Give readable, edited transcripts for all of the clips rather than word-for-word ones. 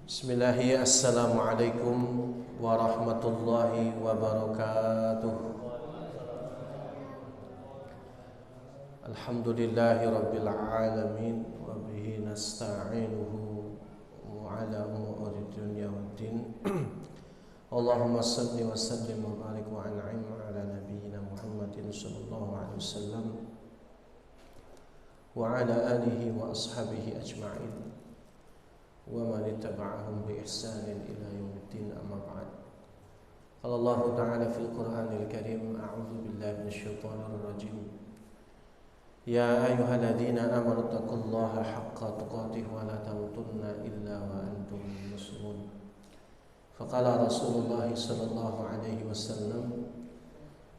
Bismillahi, assalamualaikum warahmatullahi wabarakatuh. Alhamdulillahi rabbil alamin, wa bihi nasta'inuhu ala umuri dunya waddin. Allahumma salli wa sallim wa barik wa an'im ala nabiyyina Muhammadin sallallahu alaihi wasallam wa ala alihi wa ashabihi ajma'in wa man ittaba'ahum bi ihsanin ila yaumiddin, amma ba'd. Qala Allah ta'ala fil Qur'anil Karim, a'udzu billahi minasyaitonir rajim. Ya ayyuhalladzina amanu taqullaha haqqa tuqatih wa la tamutunna illa wa antum muslimun. Faqala Rasulullah sallallahu alaihi wasallam,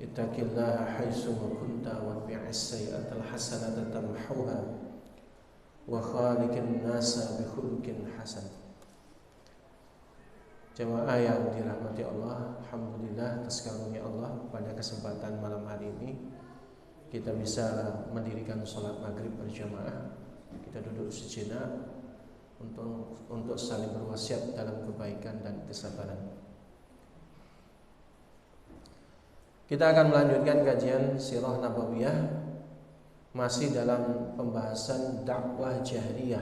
ittaqillaha haitsu ma kunta wa bi'is sayyi'atal hasanata tamhuha wa khaliqin nasa bi khuluqin hasan. Jemaah yang dirahmati Allah, alhamdulillah atas karunia Allah, pada kesempatan malam hari ini kita bisa mendirikan salat maghrib berjamaah. Kita duduk sejenak untuk saling berwasiat dalam kebaikan dan kesabaran. Kita akan melanjutkan kajian Sirah Nabawiyah, masih dalam pembahasan dakwah jahriyah.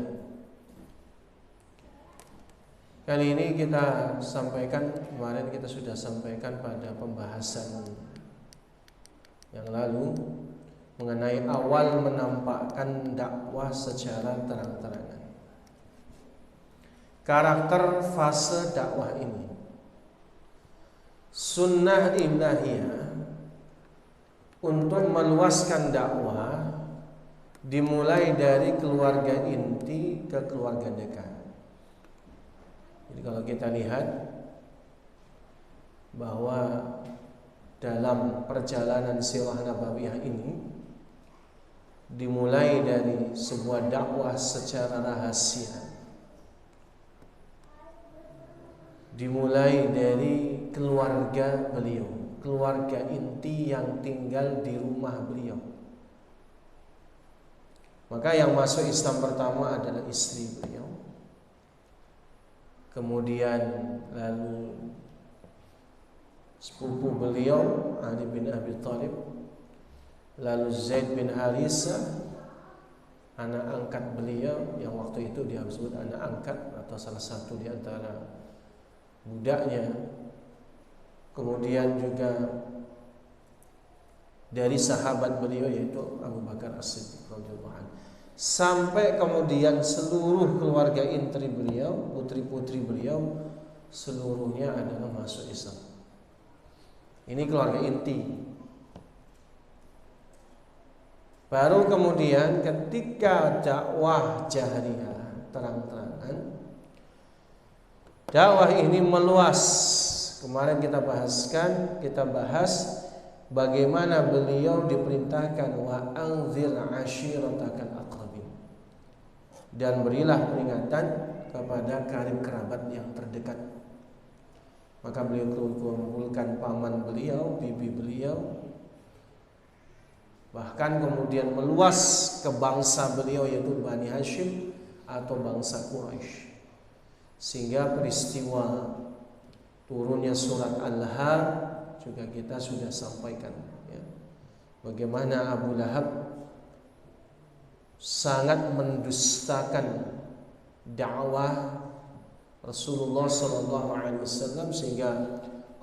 Kali ini kita sampaikan, kemarin kita sudah sampaikan pada pembahasan yang lalu mengenai awal menampakkan dakwah secara terang-terangan. Karakter fase dakwah ini, sunnah ilahiyah untuk meluaskan dakwah dimulai dari keluarga inti ke keluarga dekat. Jadi kalau kita lihat bahwa dalam perjalanan sirah nabawiyah ini dimulai dari sebuah dakwah secara rahasia, dimulai dari keluarga beliau, keluarga inti yang tinggal di rumah beliau. Maka yang masuk Islam pertama adalah istri beliau, kemudian lalu sepupu beliau Ali bin Abi Thalib, lalu Zaid bin Harisah, anak angkat beliau yang waktu itu dia disebut anak angkat atau salah satu di antara budaknya. Kemudian juga dari sahabat beliau yaitu Abu Bakar As-Siddiq radhiyallahu anhu, sampai kemudian seluruh keluarga inti beliau, putri-putri beliau, seluruhnya adalah masuk Islam. Ini keluarga inti. Baru kemudian ketika dakwah jahriyah terang-terangan, dakwah ini meluas. Kemarin kita bahas bagaimana beliau diperintahkan wa anzir ashiratakal aqrabin, dan berilah peringatan kepada karib kerabat yang terdekat. Maka beliau kumpulkan paman beliau, bibi beliau, bahkan kemudian meluas ke bangsa beliau yaitu Bani Hashim atau bangsa Quraisy. Sehingga peristiwa turunnya surat Al-Lahab juga kita sudah sampaikan, ya. Bagaimana Abu Lahab sangat mendustakan dakwah Rasulullah SAW, sehingga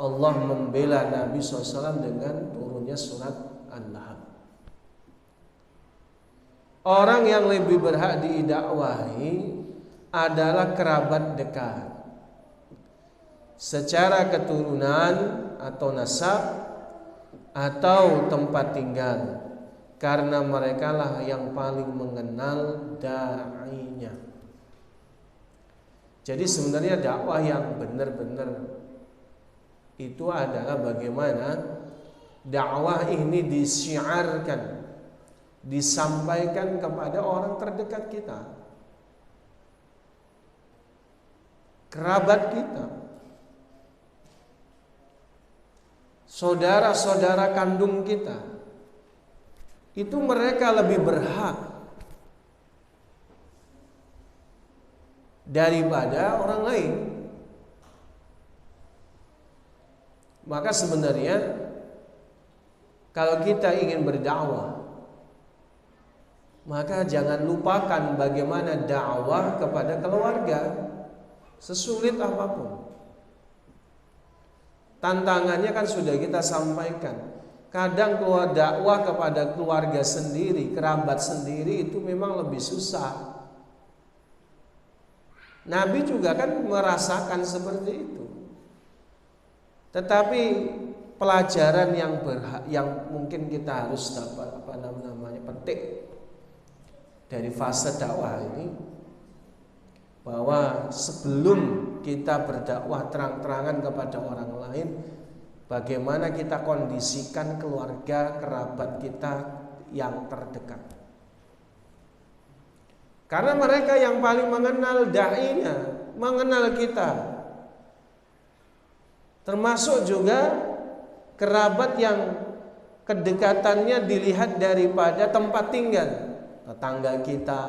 Allah membela Nabi SAW dengan turunnya surat Al-Lahab. Orang yang lebih berhak didakwahi adalah kerabat dekat secara keturunan atau nasab atau tempat tinggal, karena merekalah yang paling mengenal da'inya. Jadi sebenarnya dakwah yang benar-benar itu adalah bagaimana dakwah ini disiarkan, disampaikan kepada orang terdekat kita, kerabat kita, saudara-saudara kandung kita. Itu mereka lebih berhak daripada orang lain. Maka sebenarnya kalau kita ingin berdakwah, maka jangan lupakan bagaimana dakwah kepada keluarga, sesulit apapun. Tantangannya kan sudah kita sampaikan. Kadang keluar dakwah kepada keluarga sendiri, kerabat sendiri itu memang lebih susah. Nabi juga kan merasakan seperti itu. Tetapi pelajaran yang mungkin kita harus dapat petik dari fase dakwah ini, bahwa sebelum kita berdakwah terang-terangan kepada orang lain, bagaimana kita kondisikan keluarga kerabat kita yang terdekat. Karena mereka yang paling mengenal da'inya, mengenal kita. Termasuk juga kerabat yang kedekatannya dilihat daripada tempat tinggal, tetangga kita.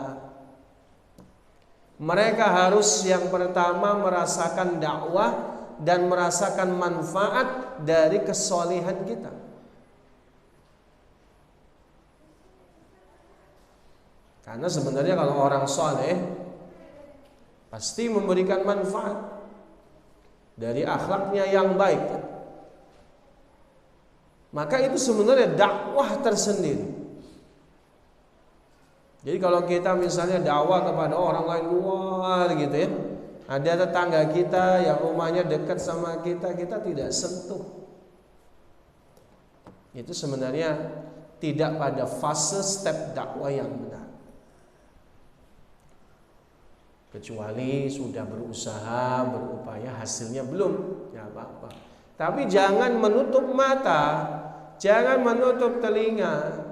Mereka harus yang pertama merasakan dakwah dan merasakan manfaat dari kesolehan kita. Karena sebenarnya kalau orang soleh pasti memberikan manfaat dari akhlaknya yang baik. Maka itu sebenarnya dakwah tersendiri. Jadi kalau kita misalnya dakwah kepada orang lain luar gitu ya, ada tetangga kita yang rumahnya dekat sama kita, kita tidak sentuh. Itu sebenarnya tidak pada fase step dakwah yang benar. Kecuali sudah berusaha, berupaya, hasilnya belum, ya apa-apa. Tapi jangan menutup mata, jangan menutup telinga,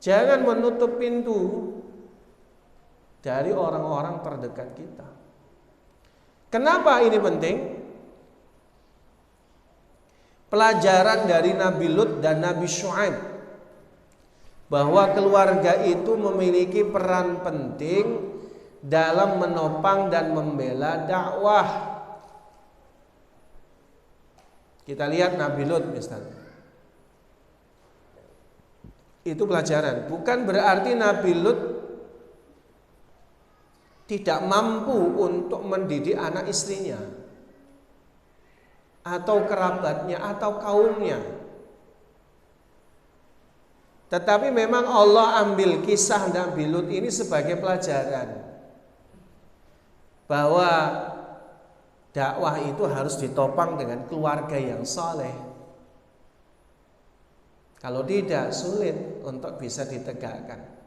jangan menutup pintu dari orang-orang terdekat kita. Kenapa ini penting? Pelajaran dari Nabi Lut dan Nabi Syuaib, bahwa keluarga itu memiliki peran penting dalam menopang dan membela dakwah. Kita lihat Nabi Lut misalnya. Itu pelajaran. Bukan berarti Nabi Lut tidak mampu untuk mendidik anak istrinya, atau kerabatnya, atau kaumnya. Tetapi memang Allah ambil kisah Nabi Lut ini sebagai pelajaran, bahwa dakwah itu harus ditopang dengan keluarga yang saleh. Kalau tidak, sulit untuk bisa ditegakkan.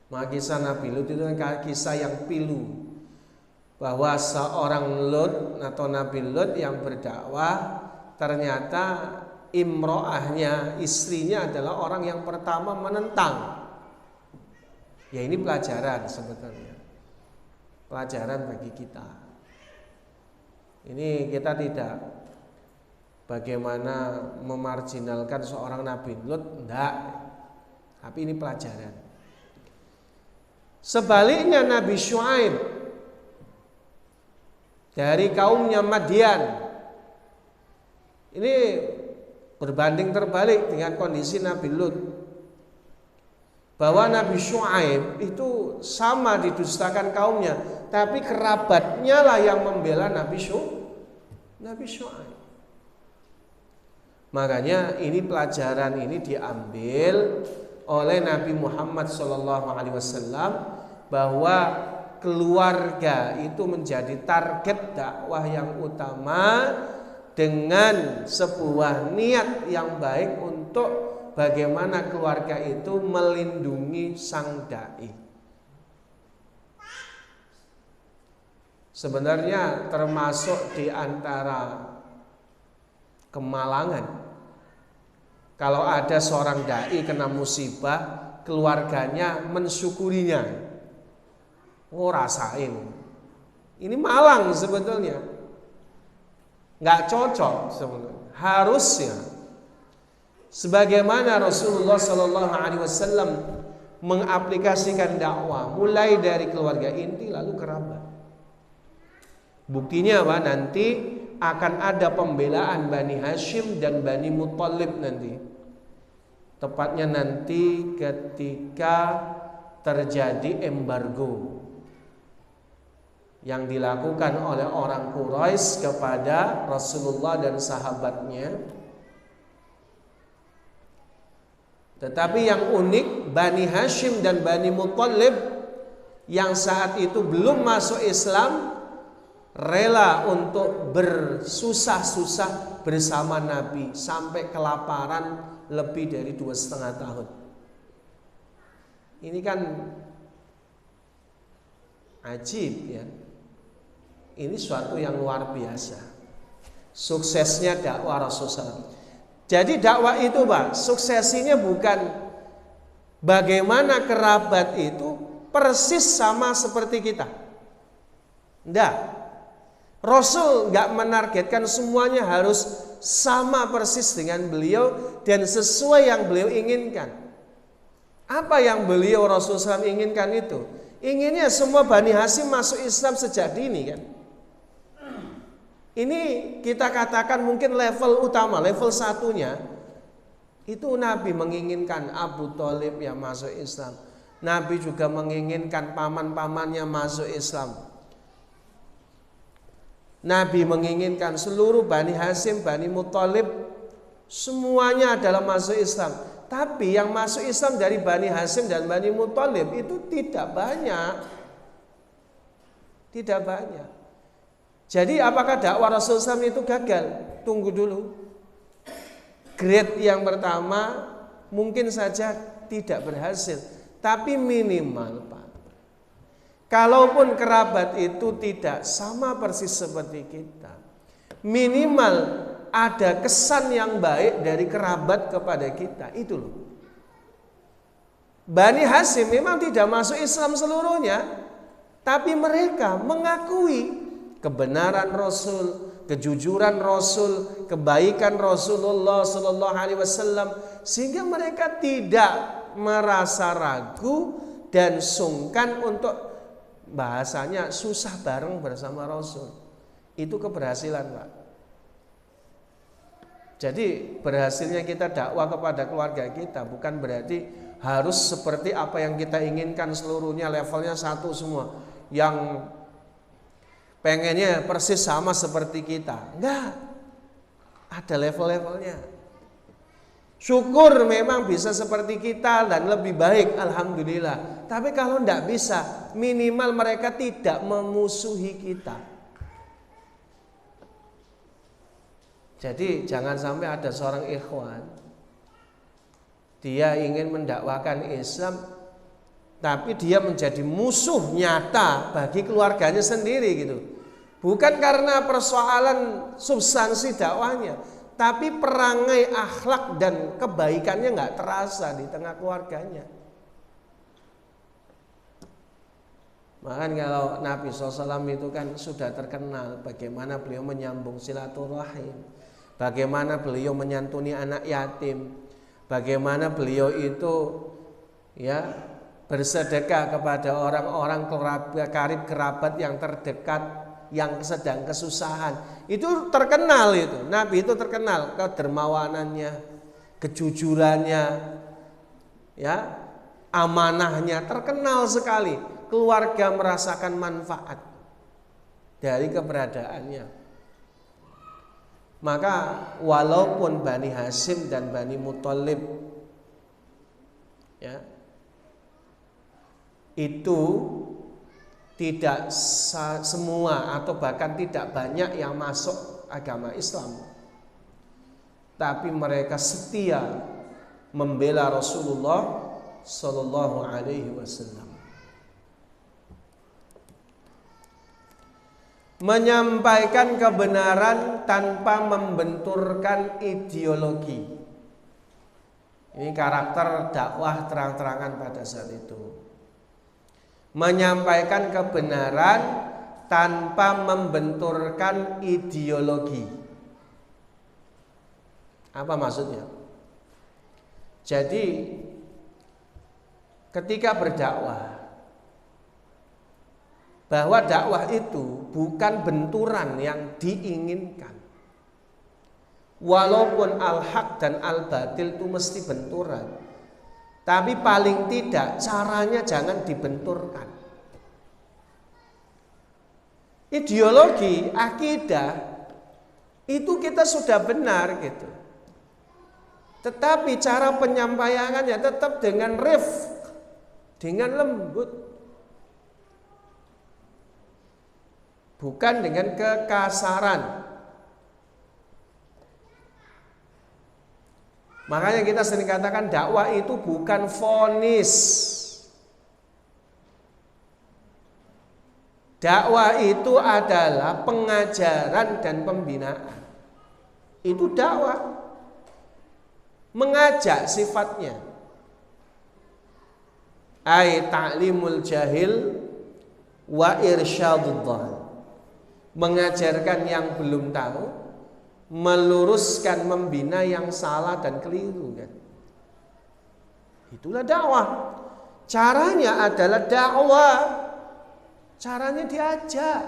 Maka kisah Nabi Lut itu kisah yang pilu, bahwa seorang Lut atau Nabi Lut yang berdakwah, ternyata imro'ahnya, istrinya adalah orang yang pertama menentang. Ya, ini pelajaran sebetulnya, pelajaran bagi kita. Ini kita tidak bagaimana memarginalkan seorang Nabi Lut, enggak. Tapi ini pelajaran. Sebaliknya Nabi Syuaib dari kaumnya Madian, ini berbanding terbalik dengan kondisi Nabi Lut, bahwa Nabi Syuaib itu sama didustakan kaumnya, tapi kerabatnya lah yang membela Nabi Syuaib. Makanya ini pelajaran ini diambil oleh Nabi Muhammad SAW, bahwa keluarga itu menjadi target dakwah yang utama, dengan sebuah niat yang baik untuk bagaimana keluarga itu melindungi sang dai. Sebenarnya termasuk di antara kemalangan, kalau ada seorang dai kena musibah, keluarganya mensyukurinya. Oh, rasain. Ini malang sebetulnya. Nggak cocok sebenarnya. Harusnya sebagaimana Rasulullah SAW mengaplikasikan dakwah mulai dari keluarga inti lalu kerabat. Buktinya apa? Nanti akan ada pembelaan Bani Hashim dan Bani Muthalib nanti. Tepatnya nanti ketika terjadi embargo yang dilakukan oleh orang Quraisy kepada Rasulullah dan sahabatnya. Tetapi yang unik, Bani Hashim dan Bani Muthalib yang saat itu belum masuk Islam rela untuk bersusah-susah bersama Nabi sampai kelaparan lebih dari 2,5 tahun. Ini kan ajib ya. Ini suatu yang luar biasa. Suksesnya dakwah Rasulullah. Jadi dakwah itu Pak, suksesinya bukan bagaimana kerabat itu persis sama seperti kita. Enggak. Rasul nggak menargetkan semuanya harus sama persis dengan beliau dan sesuai yang beliau inginkan. Apa yang beliau Rasulullah SAW inginkan itu? Inginnya semua Bani Hashim masuk Islam sejak dini kan. Ini kita katakan mungkin level utama, level satunya itu Nabi menginginkan Abu Thalib yang masuk Islam. Nabi juga menginginkan paman-pamannya masuk Islam. Nabi menginginkan seluruh Bani Hashim, Bani Muthalib semuanya adalah masuk Islam. Tapi yang masuk Islam dari Bani Hashim dan Bani Muthalib itu tidak banyak. Tidak banyak. Jadi apakah dakwah Rasulullah SAW itu gagal? Tunggu dulu. Grade yang pertama mungkin saja tidak berhasil. Tapi minimal Pak, kalaupun kerabat itu tidak sama persis seperti kita, minimal ada kesan yang baik dari kerabat kepada kita. Itu loh. Bani Hashim memang tidak masuk Islam seluruhnya, tapi mereka mengakui kebenaran Rasul, kejujuran Rasul, kebaikan Rasulullah Sallallahu Alaihi Wasallam, sehingga mereka tidak merasa ragu dan sungkan untuk bahasanya susah bareng bersama Rasul. Itu keberhasilan Pak. Jadi berhasilnya kita dakwah kepada keluarga kita bukan berarti harus seperti apa yang kita inginkan seluruhnya levelnya satu semua. Yang pengennya persis sama seperti kita. Enggak. Ada level-levelnya. Syukur memang bisa seperti kita dan lebih baik, alhamdulillah. Tapi kalau tidak bisa, minimal mereka tidak memusuhi kita. Jadi jangan sampai ada seorang ikhwan, dia ingin mendakwakan Islam, tapi dia menjadi musuh nyata bagi keluarganya sendiri gitu. Bukan karena persoalan substansi dakwahnya, tapi perangai akhlak dan kebaikannya nggak terasa di tengah keluarganya. Bahkan kalau Nabi SAW itu kan sudah terkenal bagaimana beliau menyambung silaturahim, bagaimana beliau menyantuni anak yatim, bagaimana beliau itu ya bersedekah kepada orang-orang karib kerabat yang terdekat yang sedang kesusahan. Itu terkenal itu. Nabi itu terkenal kedermawanannya, kejujurannya, ya, amanahnya terkenal sekali. Keluarga merasakan manfaat dari keberadaannya. Maka walaupun Bani Hashim dan Bani Muthalib ya, itu tidak semua atau bahkan tidak banyak yang masuk agama Islam, tapi mereka setia membela Rasulullah Sallallahu Alaihi Wasallam, menyampaikan kebenaran tanpa membenturkan ideologi. Ini karakter dakwah terang-terangan pada saat itu. Menyampaikan kebenaran tanpa membenturkan ideologi. Apa maksudnya? Jadi ketika berdakwah bahwa dakwah itu bukan benturan yang diinginkan. Walaupun al-haq dan al-batil itu mesti benturan, tapi paling tidak caranya jangan dibenturkan. Ideologi, akidah itu kita sudah benar gitu. Tetapi cara penyampaiannya tetap dengan rifq, dengan lembut. Bukan dengan kekasaran. Makanya kita sering katakan dakwah itu bukan vonis. Dakwah itu adalah pengajaran dan pembinaan. Itu dakwah. Mengajak sifatnya. Ai ta'limul jahil wa irsyadud dhal. Mengajarkan yang belum tahu, meluruskan, membina yang salah dan keliru kan. Itulah dakwah. Caranya adalah dakwah. Caranya diajak,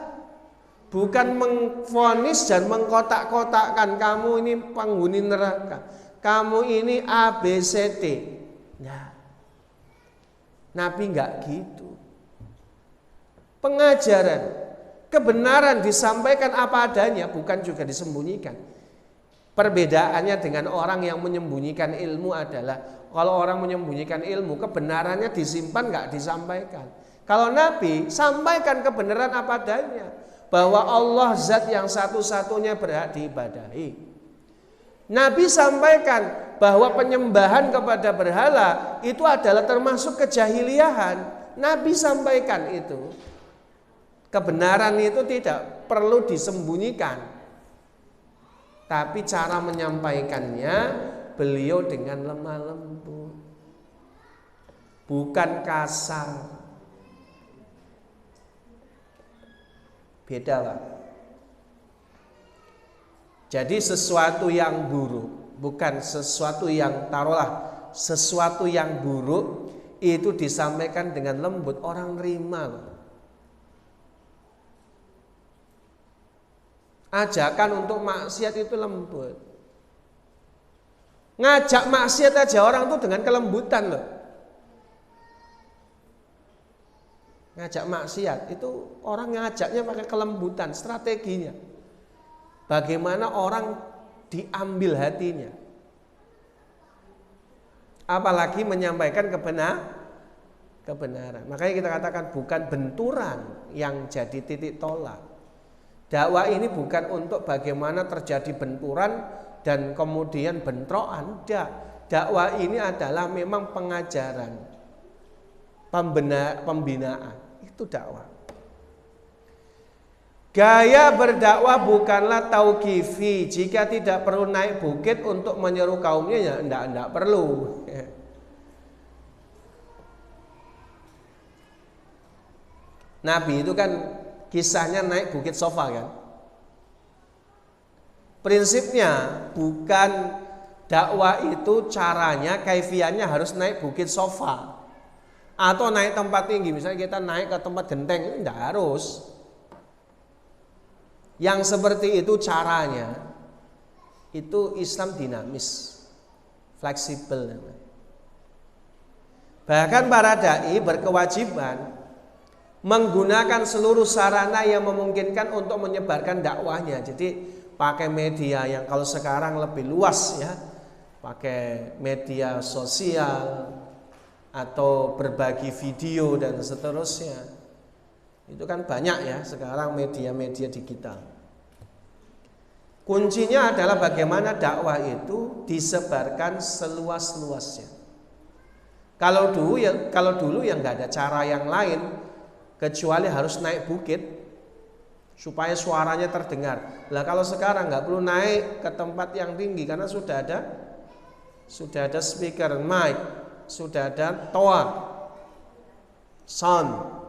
bukan mengvonis dan mengkotak-kotakkan kamu ini penghuni neraka, kamu ini ABCD. Nah, Nabi enggak gitu. Pengajaran, kebenaran disampaikan apa adanya, bukan juga disembunyikan. Perbedaannya dengan orang yang menyembunyikan ilmu adalah kalau orang menyembunyikan ilmu, kebenarannya disimpan enggak disampaikan. Kalau Nabi sampaikan kebenaran apa adanya, bahwa Allah zat yang satu-satunya berhak diibadahi. Nabi sampaikan bahwa penyembahan kepada berhala itu adalah termasuk kejahiliahan. Nabi sampaikan itu. Kebenaran itu tidak perlu disembunyikan. Tapi cara menyampaikannya beliau dengan lemah lembut, bukan kasar. Beda Pak. Jadi sesuatu yang buruk, bukan sesuatu yang taruhlah, sesuatu yang buruk itu disampaikan dengan lembut, orang nerima loh. Ajakan untuk maksiat itu lembut. Ngajak maksiat aja orang tuh dengan kelembutan loh. Ngajak maksiat itu orang ngajaknya pakai kelembutan, strateginya. Bagaimana orang diambil hatinya. Apalagi menyampaikan kebenaran. Makanya kita katakan bukan benturan yang jadi titik tolak. Dakwah ini bukan untuk bagaimana terjadi benturan dan kemudian bentrokan. Tidak. Dakwah ini adalah memang pengajaran, pembinaan. Itu dakwah. Gaya berdakwah bukanlah tauqifi. Jika tidak perlu naik bukit untuk menyeru kaumnya, ya enggak perlu. Nabi itu kan kisahnya naik bukit Sofa kan. Prinsipnya bukan dakwah itu caranya, kaifiannya harus naik bukit Sofa atau naik tempat tinggi. Misalnya kita naik ke tempat genteng, enggak harus. Yang seperti itu caranya, itu Islam dinamis, fleksibel. Bahkan para dai berkewajiban menggunakan seluruh sarana yang memungkinkan untuk menyebarkan dakwahnya. Jadi pakai media yang kalau sekarang lebih luas ya, pakai media sosial atau berbagi video dan seterusnya. Itu kan banyak ya sekarang media-media digital. Kuncinya adalah bagaimana dakwah itu disebarkan seluas-luasnya. Kalau dulu ya nggak ada cara yang lain kecuali harus naik bukit supaya suaranya terdengar. Lah kalau sekarang nggak perlu naik ke tempat yang tinggi karena sudah ada speaker, mic, sudah ada toa, sound.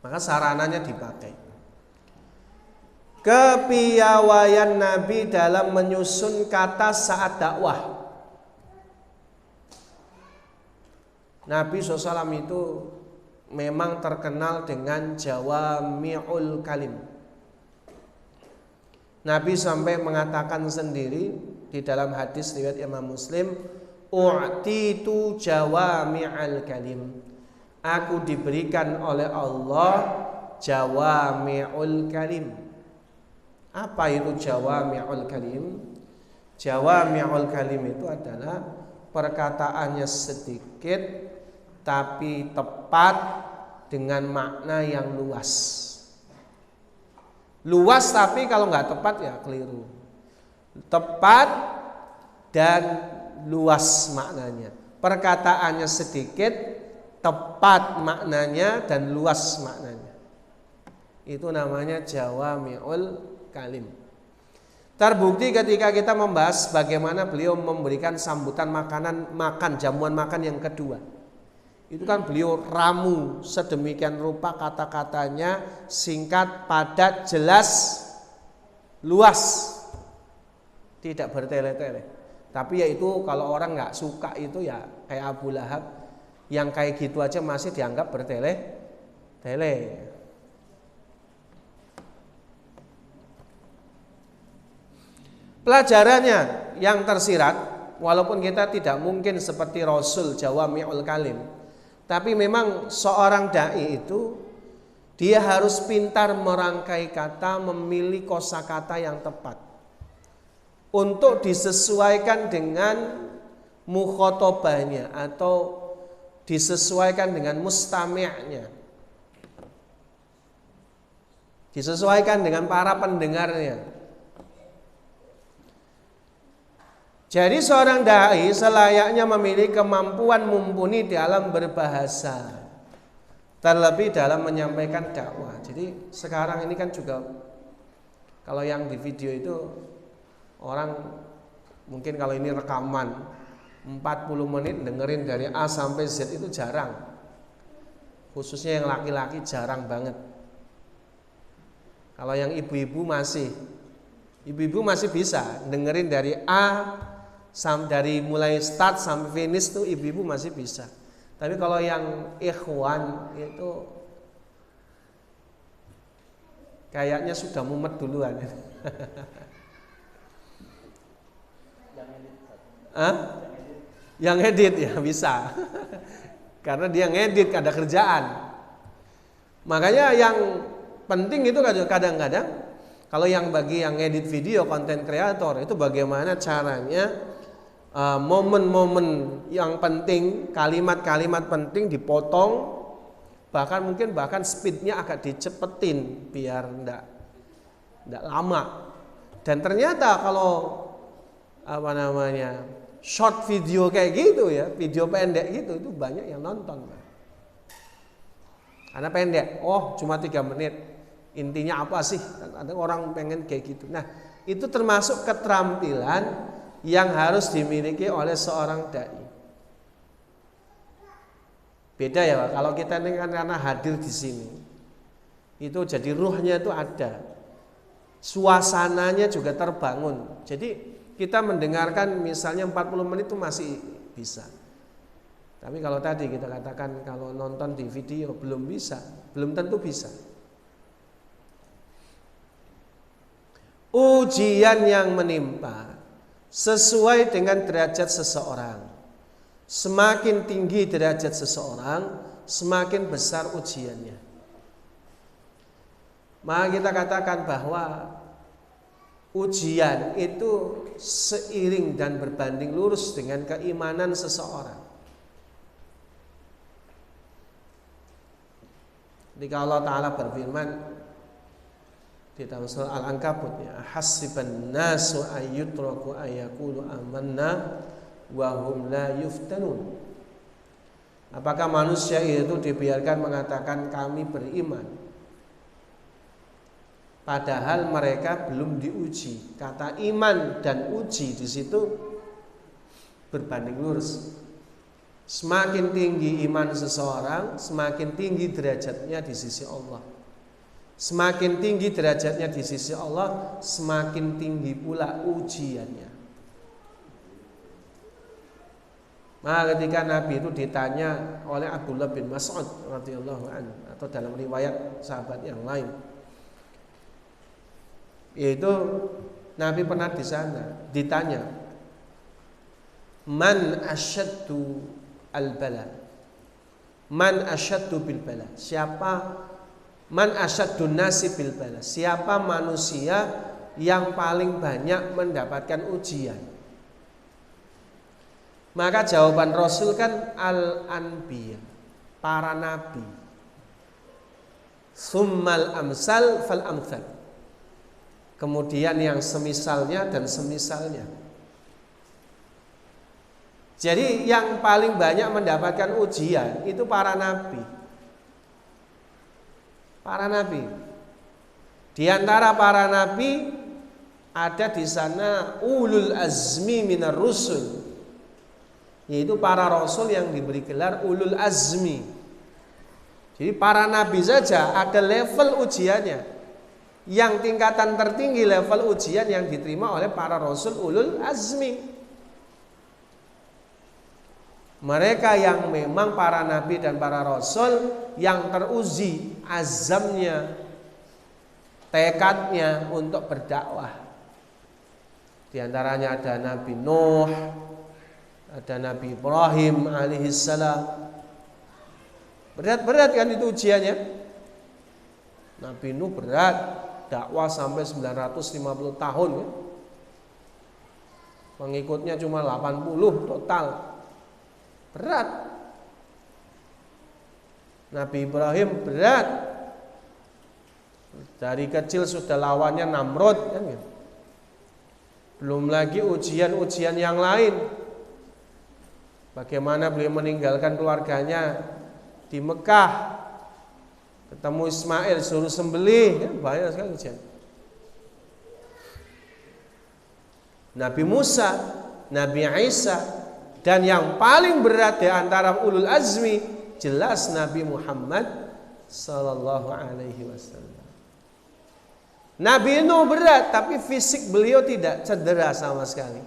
Maka sarananya dipakai. Kepiawaian Nabi dalam menyusun kata saat dakwah. Nabi SAW itu memang terkenal dengan jawami'ul kalim. Nabi sampai mengatakan sendiri di dalam hadis riwayat Imam Muslim, u'titu jawami'al kalim. Aku diberikan oleh Allah jawami'ul kalim. Apa itu jawami'ul kalim? Jawami'ul kalim itu adalah perkataannya sedikit tapi tepat dengan makna yang luas. Luas tapi kalau nggak tepat ya keliru. Tepat dan luas maknanya. Perkataannya sedikit, tepat maknanya dan luas maknanya. Itu namanya jawami'ul kalim. Terbukti ketika kita membahas bagaimana beliau memberikan sambutan jamuan makan yang kedua. Itu kan beliau ramu sedemikian rupa, kata-katanya singkat, padat, jelas, luas, tidak bertele-tele. Tapi ya itu kalau orang nggak suka itu ya kayak Abu Lahab, yang kayak gitu aja masih dianggap bertele-tele. Pelajarannya yang tersirat, walaupun kita tidak mungkin seperti Rasul jawami'ul kalim, tapi memang seorang dai itu dia harus pintar merangkai kata, memilih kosakata yang tepat untuk disesuaikan dengan mukhotobahnya atau disesuaikan dengan mustami'nya, disesuaikan dengan para pendengarnya. Jadi seorang dai selayaknya memiliki kemampuan mumpuni dalam berbahasa, terlebih dalam menyampaikan dakwah. Jadi sekarang ini kan juga kalau yang di video itu orang mungkin kalau ini rekaman 40 menit dengerin dari A sampai Z itu jarang. Khususnya yang laki-laki jarang banget. Kalau yang ibu-ibu masih bisa dengerin dari A dari mulai start sampai finish tuh ibu-ibu masih bisa. Tapi kalau yang ikhwan itu kayaknya sudah mumet duluan. Yang edit ya bisa. Karena dia ngedit, ada kerjaan. Makanya yang penting itu kadang-kadang kalau yang bagi yang edit video, konten kreator itu bagaimana caranya momen-momen yang penting, kalimat-kalimat penting dipotong, bahkan speednya agak dicepetin biar enggak lama. Dan ternyata kalau short video kayak gitu ya, video pendek gitu itu banyak yang nonton. Karena pendek, cuma 3 menit. Intinya apa sih? Ada orang pengen kayak gitu. Nah, itu termasuk keterampilan yang harus dimiliki oleh seorang dai. Beda ya Pak, kalau kita ini kan karena hadir di sini, itu jadi ruhnya itu ada, suasananya juga terbangun. Jadi kita mendengarkan misalnya 40 menit itu masih bisa. Tapi kalau tadi kita katakan kalau nonton di video belum bisa, belum tentu bisa. Ujian yang menimpa sesuai dengan derajat seseorang. Semakin tinggi derajat seseorang, semakin besar ujiannya. Maka kita katakan bahwa ujian itu seiring dan berbanding lurus dengan keimanan seseorang. Ketika Allah Ta'ala berfirman di dalam surah Al-Ankabut, ya, hasiban nasu ayyutraku ayyaqulu amanna wa hum la yuftanun. Apakah manusia itu dibiarkan mengatakan kami beriman padahal mereka belum diuji? Kata iman dan uji di situ berbanding lurus. Semakin tinggi iman seseorang, semakin tinggi derajatnya di sisi Allah. Semakin tinggi derajatnya di sisi Allah, semakin tinggi pula ujiannya. Maka ketika Nabi itu ditanya oleh Abdullah bin Mas'ud radhiyallahu anhu, atau dalam riwayat sahabat yang lain, yaitu Nabi pernah di sana ditanya, man asyaddu al-bala, man asyaddu bil bala, siapa, man asyaddu nasi bil bala, siapa manusia yang paling banyak mendapatkan ujian. Maka jawaban Rasul kan al-anbiya, para nabi. Summal amsal fal amthal. Kemudian yang semisalnya dan semisalnya. Jadi yang paling banyak mendapatkan ujian itu para nabi. Para nabi. Di antara para nabi ada di sana ulul azmi minar rusul, yaitu para rasul yang diberi gelar ulul azmi. Jadi para nabi saja ada level ujiannya. Yang tingkatan tertinggi level ujian yang diterima oleh para rasul ulul azmi. Mereka yang memang para nabi dan para rasul yang teruji azamnya, tekadnya untuk berdakwah. Di antaranya ada Nabi Nuh, ada Nabi Ibrahim alaihissalam. Berat-berat kan itu ujiannya. Nabi Nuh berat, dakwah sampai 950 tahun ya. Pengikutnya cuma 80 total. Berat. Nabi Ibrahim berat. Dari kecil sudah lawannya Namrud kan ya. Belum lagi ujian-ujian yang lain. Bagaimana beliau meninggalkan keluarganya di Mekah, ketemu Ismail suruh sembelih, kan banyak sekali ujian. Nabi Musa, Nabi Isa, dan yang paling berat di antara ulul azmi jelas Nabi Muhammad sallallahu alaihi wasallam. Nabi Nuh berat, tapi fisik beliau tidak cedera sama sekali.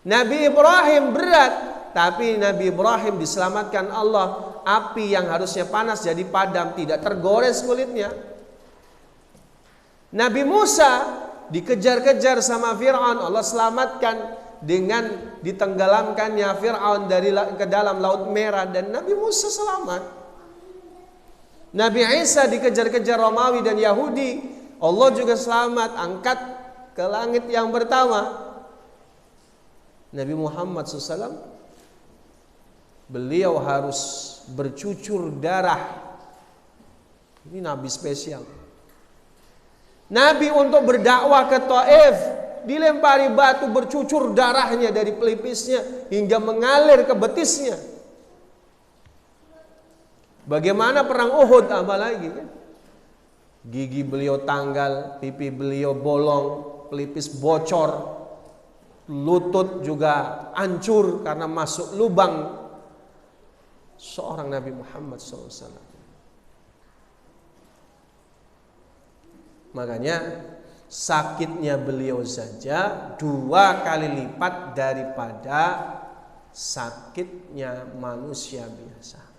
Nabi Ibrahim berat, tapi Nabi Ibrahim diselamatkan Allah. Api yang harusnya panas jadi padam, tidak tergores kulitnya. Nabi Musa dikejar-kejar sama Fir'aun, Allah selamatkan dengan ditenggelamkannya Fir'aun ke dalam Laut Merah, dan Nabi Musa selamat. Nabi Isa dikejar-kejar Romawi dan Yahudi, Allah juga selamat, angkat ke langit yang pertama. Nabi Muhammad SAW, beliau harus bercucur darah. Ini Nabi spesial. Nabi untuk berdakwah ke Taif dilempari batu, bercucur darahnya dari pelipisnya hingga mengalir ke betisnya. Bagaimana perang Uhud, apalagi kan? Gigi beliau tanggal, pipi beliau bolong, pelipis bocor, lutut juga hancur karena masuk lubang seorang Nabi Muhammad SAW. Makanya sakitnya beliau saja 2 kali lipat daripada sakitnya manusia biasa.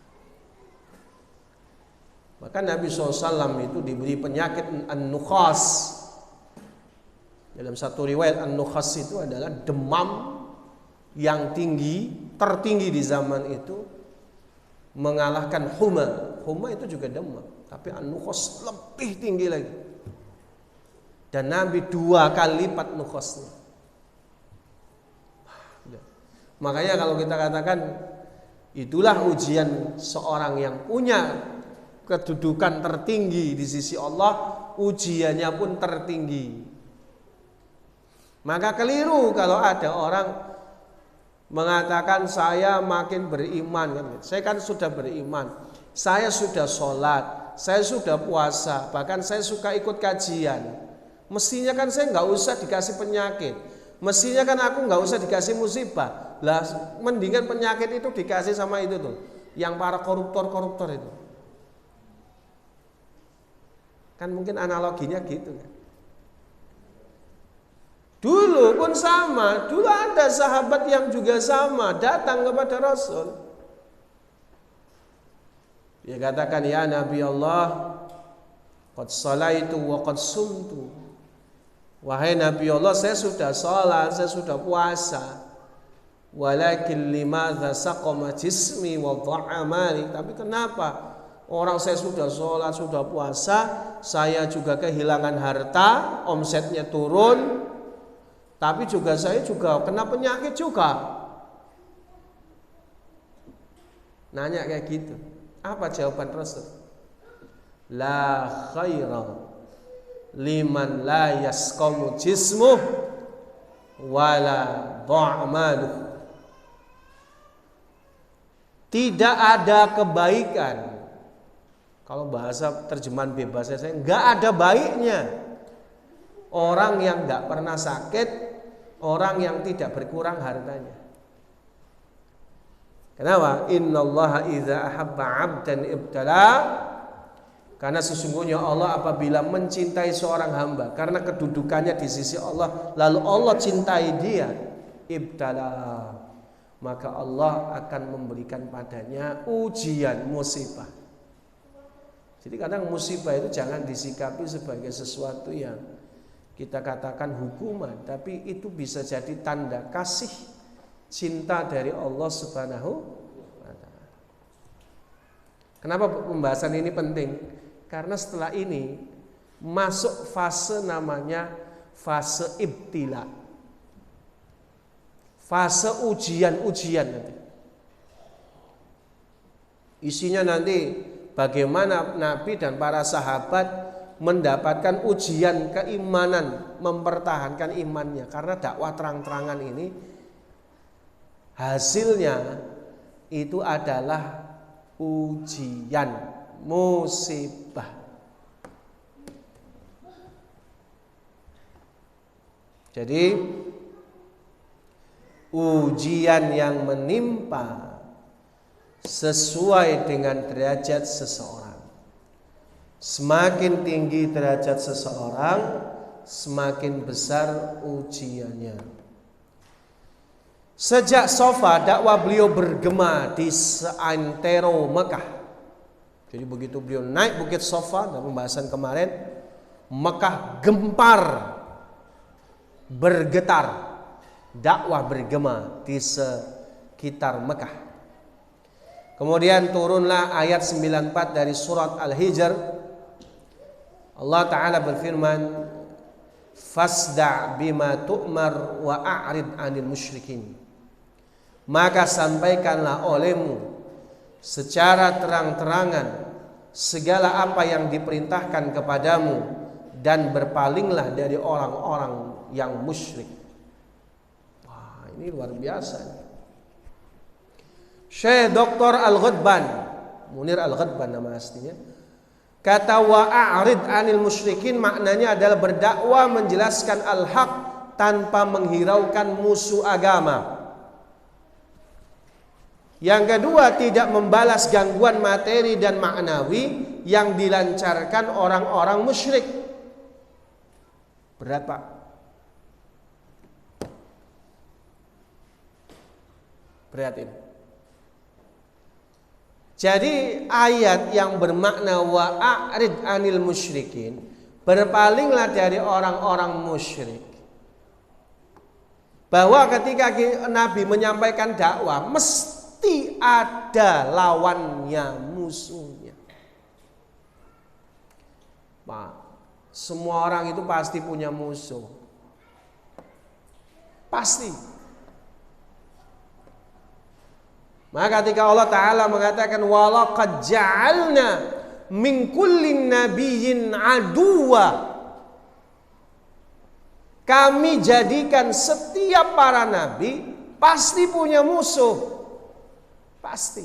Maka Nabi SAW itu diberi penyakit an-nukhas. Dalam satu riwayat an-nukhas itu adalah demam yang tinggi, tertinggi di zaman itu, mengalahkan huma. Huma itu juga demam, tapi an-nukhas lebih tinggi lagi. Dan Nabi 2 kali lipat nukhasnya. Makanya kalau kita katakan itulah ujian seorang yang punya kedudukan tertinggi di sisi Allah, ujiannya pun tertinggi. Maka keliru kalau ada orang mengatakan saya makin beriman. Saya kan sudah beriman, saya sudah sholat, saya sudah puasa, bahkan saya suka ikut kajian. Mestinya kan saya nggak usah dikasih penyakit, mestinya kan aku nggak usah dikasih musibah. Lah, mendingan penyakit itu dikasih sama itu tuh, yang para koruptor itu. Kan mungkin analoginya gitu kan. Dulu pun sama. Dulu ada sahabat yang juga sama datang kepada Rasul. Dia katakan, ya Nabi Allah, qad salaitu wa qad sumtu. Wahai Nabi Allah, saya sudah salat, saya sudah puasa. Walakin limadza saqama jismi wa dha'amani. Tapi kenapa? Orang saya sudah sholat, sudah puasa, saya juga kehilangan harta, omsetnya turun, tapi juga saya juga kena penyakit juga. Nanya kayak gitu. Apa jawaban Rasul? La khaira liman la yasqamu jismuh wala dha'maluh. Tidak ada kebaikan. Kalau bahasa terjemahan bebasnya saya, nggak ada baiknya orang yang nggak pernah sakit, orang yang tidak berkurang hartanya. Kenapa? Innallaha idza ahabba 'abdan ibtala. Karena sesungguhnya Allah apabila mencintai seorang hamba, karena kedudukannya di sisi Allah, lalu Allah cintai dia, ibtala, maka Allah akan memberikan padanya ujian, musibah. Jadi kadang musibah itu jangan disikapi sebagai sesuatu yang kita katakan hukuman, tapi itu bisa jadi tanda kasih cinta dari Allah Subhanahu wa taala. Kenapa pembahasan ini penting? Karena setelah ini masuk fase namanya fase ibtila. Fase ujian-ujian nanti. Isinya nanti bagaimana Nabi dan para sahabat mendapatkan ujian keimanan, mempertahankan imannya. Karena dakwah terang-terangan ini hasilnya itu adalah ujian, musibah. Jadi ujian yang menimpa sesuai dengan derajat seseorang. Semakin tinggi derajat seseorang, semakin besar ujiannya. Sejak Safa dakwah beliau bergema di seantero Mekah. Jadi begitu beliau naik bukit Safa dalam pembahasan kemarin, Mekah gempar, bergetar, dakwah bergema di sekitar Mekah. Kemudian turunlah ayat 94 dari surat Al-Hijr. Allah Ta'ala berfirman, fasda' bima tu'mar wa a'rid 'anil musyrikin. Maka sampaikanlah olehmu secara terang-terangan segala apa yang diperintahkan kepadamu dan berpalinglah dari orang-orang yang musyrik. Wah, ini luar biasa. Syekh Dr. Al-Ghadban, Munir Al-Ghadban nama aslinya, kata wa a'rid 'anil musyrikin maknanya adalah berdakwah menjelaskan al-haq tanpa menghiraukan musuh agama. Yang kedua, tidak membalas gangguan materi dan maknawi yang dilancarkan orang-orang musyrik. Berat, Pak. Berat ini. Jadi ayat yang bermakna wa a'rid 'anil musyrikin, berpalinglah dari orang-orang musyrik. Bahwa ketika Nabi menyampaikan dakwah mesti ada lawannya, musuhnya. Pak, semua orang itu pasti punya musuh. Pasti. Maka ketika Allah Ta'ala mengatakan walaqad ja'alna min kullin nabiyyin aduwa, kami jadikan setiap para nabi pasti punya musuh. Pasti.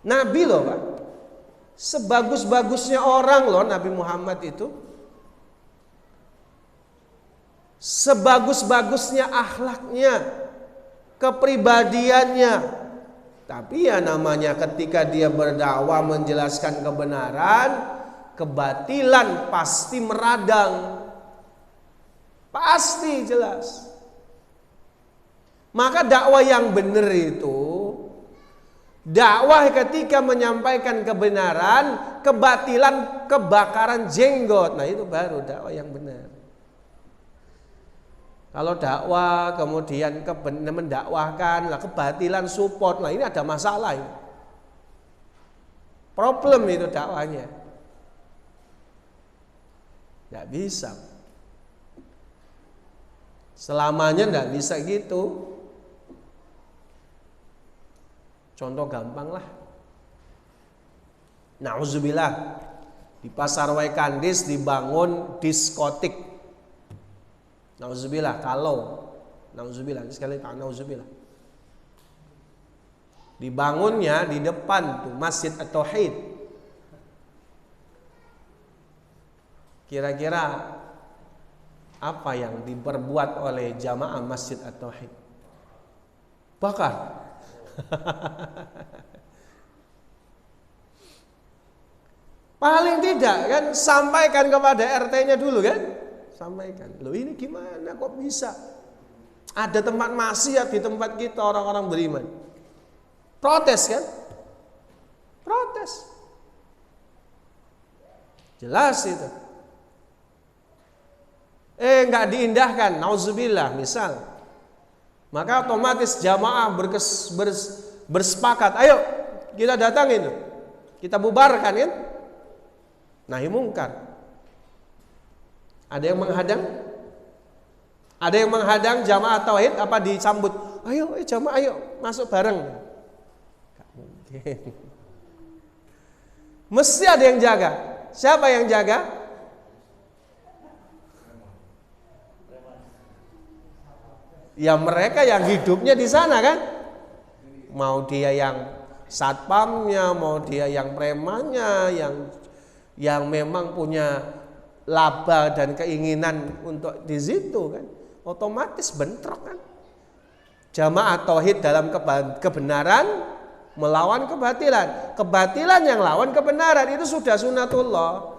Nabi loh, Pak. Sebagus-bagusnya orang loh Nabi Muhammad itu. Sebagus-bagusnya akhlaknya, kepribadiannya, tapi ya namanya ketika dia berdakwah menjelaskan kebenaran, kebatilan pasti meradang. Pasti jelas. Maka dakwah yang benar itu dakwah ketika menyampaikan kebenaran, kebatilan, kebakaran jenggot. Nah, itu baru dakwah yang benar. Kalau dakwah kemudian mendakwahkan, lah kebatilan support, nah ini ada masalah ini. Problem itu dakwahnya. Nggak bisa. Selamanya nggak bisa gitu. Contoh gampang lah. Nauzubillah, di Pasar Waikandis dibangun diskotik. Nauzubillah, kalau nauzubillah sekali tak nauzubillah. Dibangunnya di depan tuh Masjid At-Tauhid. Kira-kira apa yang diperbuat oleh jamaah Masjid At-Tauhid? Bakar. Paling tidak kan sampaikan kepada RT-nya dulu kan, sampaikan. Loh ini gimana kok bisa ada tempat maksiat di tempat kita orang-orang beriman? Protes kan? Protes. Jelas itu. Enggak diindahkan, nauzubillah misal. Maka otomatis jamaah bersepakat, ayo kita datangin, kita bubarkan kan? Nahi mungkar. Ada yang menghadang? Ada yang menghadang jamaah tauhid apa disambut? Ayo jamaah ayo masuk bareng. Gak mungkin. Mesti ada yang jaga. Siapa yang jaga? Ya mereka yang hidupnya di sana kan, mau dia yang satpamnya, mau dia yang premannya, yang memang punya laba dan keinginan untuk di situ kan, otomatis bentrok kan. Jamaah tauhid dalam kebenaran melawan kebatilan, kebatilan yang lawan kebenaran itu sudah sunatullah.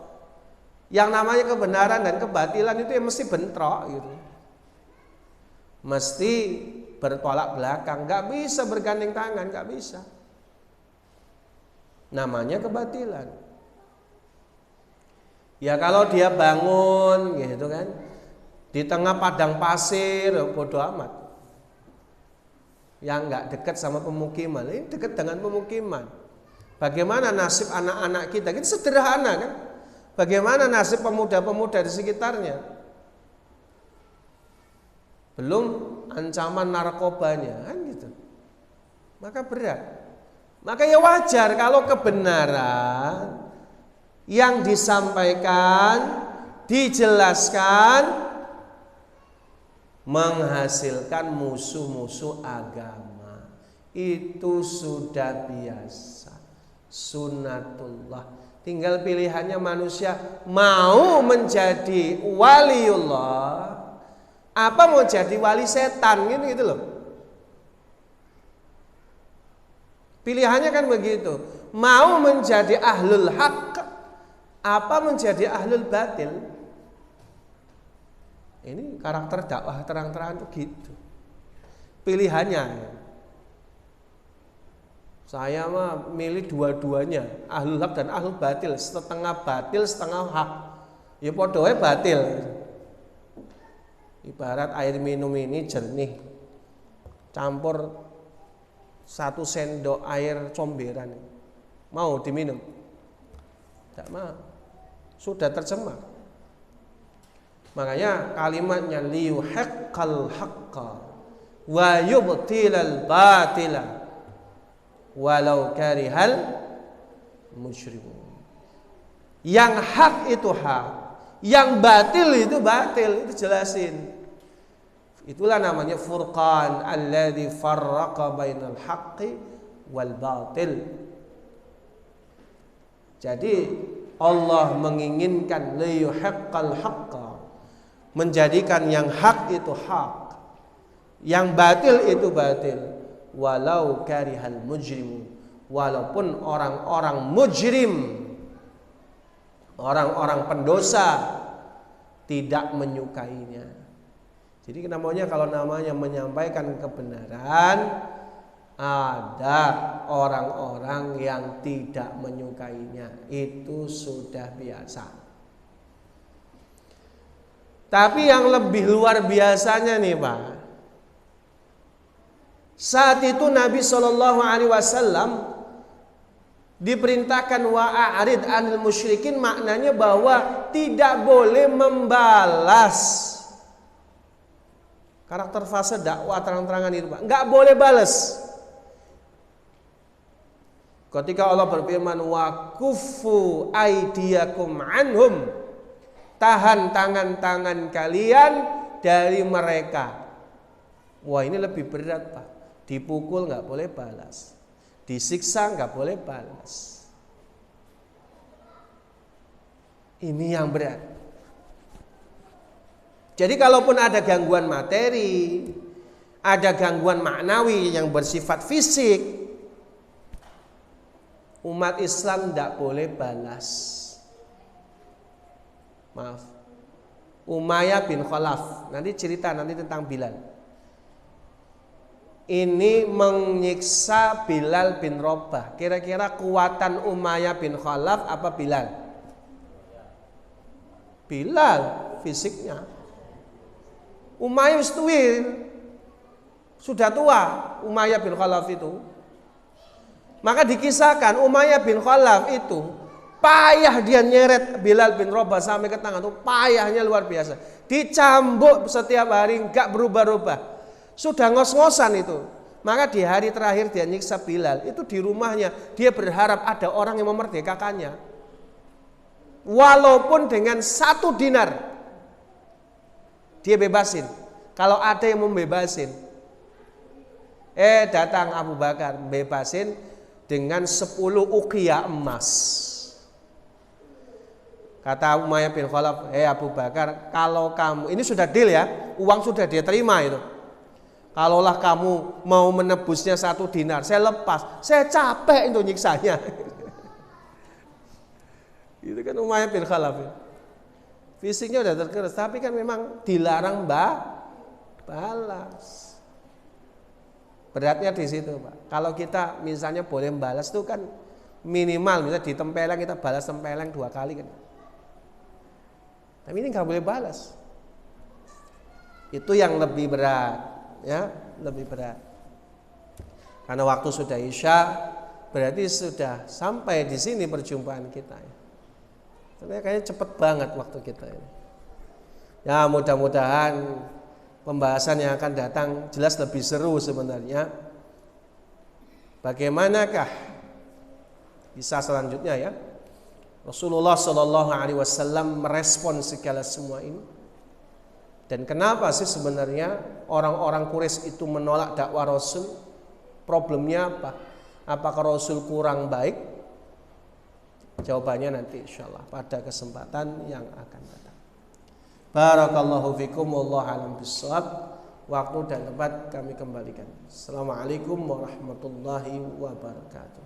Yang namanya kebenaran dan kebatilan itu yang mesti bentrok gitu. Mesti bertolak belakang, nggak bisa bergandeng tangan, nggak bisa. Namanya kebatilan. Ya kalau dia bangun gitu kan, di tengah padang pasir, bodoh amat. Yang nggak dekat sama pemukiman, ini dekat dengan pemukiman. Bagaimana nasib anak-anak kita? Kita sederhana kan? Bagaimana nasib pemuda-pemuda di sekitarnya? Belum ancaman narkobanya kan gitu. Maka berat. Maka ya wajar kalau kebenaran yang disampaikan, dijelaskan menghasilkan musuh-musuh agama. Itu sudah biasa, sunnatullah. Tinggal pilihannya manusia mau menjadi waliullah apa mau jadi wali setan gitu loh. Pilihannya kan begitu. Mau menjadi ahlul haq apa menjadi ahlul batil. Ini karakter dakwah terang-terangan tuh gitu. Pilihannya. Saya mah milih dua-duanya, ahlul haq dan ahlul batil, setengah batil, setengah hak. Ya padha wae batil. Ibarat air minum ini jernih, campur 1 sendok air comberan, mau diminum? Tidak mau, sudah tercemar. Makanya kalimatnya liyuhiqqal haqqa wa yubtilal batila walau karihal musyrimun. Yang hak itu hak, yang batil itu batil, itu jelasin. Itulah namanya furqan alladzi farraqa bainal haqqi wal batil. Jadi Allah menginginkan liyuhiqqal haqqa, menjadikan yang hak itu hak, yang batil itu batil, walau karihal mujrimun, walaupun orang-orang mujrim, orang-orang pendosa tidak menyukainya. Jadi namanya kalau namanya menyampaikan kebenaran, ada orang-orang yang tidak menyukainya, itu sudah biasa. Tapi yang lebih luar biasanya nih Pak, saat itu Nabi SAW diperintahkan wa'arid anil musyrikin, maknanya bahwa tidak boleh membalas. Karakter fase dakwah terang-terangan itu Pak, nggak boleh balas. Ketika Allah berfirman wa kuffu aydiyakum anhum, tahan tangan-tangan kalian dari mereka. Wah, ini lebih berat Pak. Dipukul nggak boleh balas, disiksa nggak boleh balas. Ini yang berat. Jadi kalaupun ada gangguan materi, ada gangguan maknawi yang bersifat fisik, umat Islam tidak boleh balas. Maaf, Umayyah bin Khalaf, nanti cerita nanti tentang Bilal. Ini menyiksa Bilal bin Rabah. Kira-kira kuatan Umayyah bin Khalaf apa Bilal? Bilal fisiknya. Umayyah sudah tua, Umayyah bin Khalaf itu. Maka dikisahkan Umayyah bin Khalaf itu payah dia nyeret Bilal bin Rabah sampai ke tangan itu, payahnya luar biasa. Dicambuk setiap hari, enggak berubah-ubah. Sudah ngos-ngosan itu. Maka di hari terakhir dia nyiksa Bilal, itu di rumahnya dia berharap ada orang yang memerdekakannya. Walaupun dengan 1 dinar dia bebasin. Kalau ada yang membebasin, datang Abu Bakar bebasin dengan 10 uqiyah emas. Kata Umayyah bin Khalaf, Abu Bakar, kalau kamu, ini sudah deal ya, uang sudah dia terima itu. Kalaulah kamu mau menebusnya 1 dinar, saya lepas. Saya capek untuk nyiksanya. Itu kan Umayyah bin Khalaf ya. Fisiknya udah terkeras, tapi kan memang dilarang balas. Beratnya di situ Pak. Kalau kita misalnya boleh balas itu kan minimal, misalnya ditempeleng kita balas tempeleng 2 kali kan. Tapi ini nggak boleh balas. Itu yang lebih berat, ya, lebih berat. Karena waktu sudah Isya, berarti sudah sampai di sini perjumpaan kita. Ya. Kayaknya cepet banget waktu kita ini. Ya mudah-mudahan pembahasan yang akan datang jelas lebih seru sebenarnya. Bagaimanakah kisah selanjutnya ya? Rasulullah SAW merespon segala semua ini. Dan kenapa sih sebenarnya orang-orang Quraisy itu menolak dakwah Rasul? Problemnya apa? Apakah Rasul kurang baik? Jawabannya nanti insyaallah pada kesempatan yang akan datang. Barakallahu fikum, wallahu a'lam bishawab. Waktu dan tempat kami kembalikan. Assalamualaikum warahmatullahi wabarakatuh.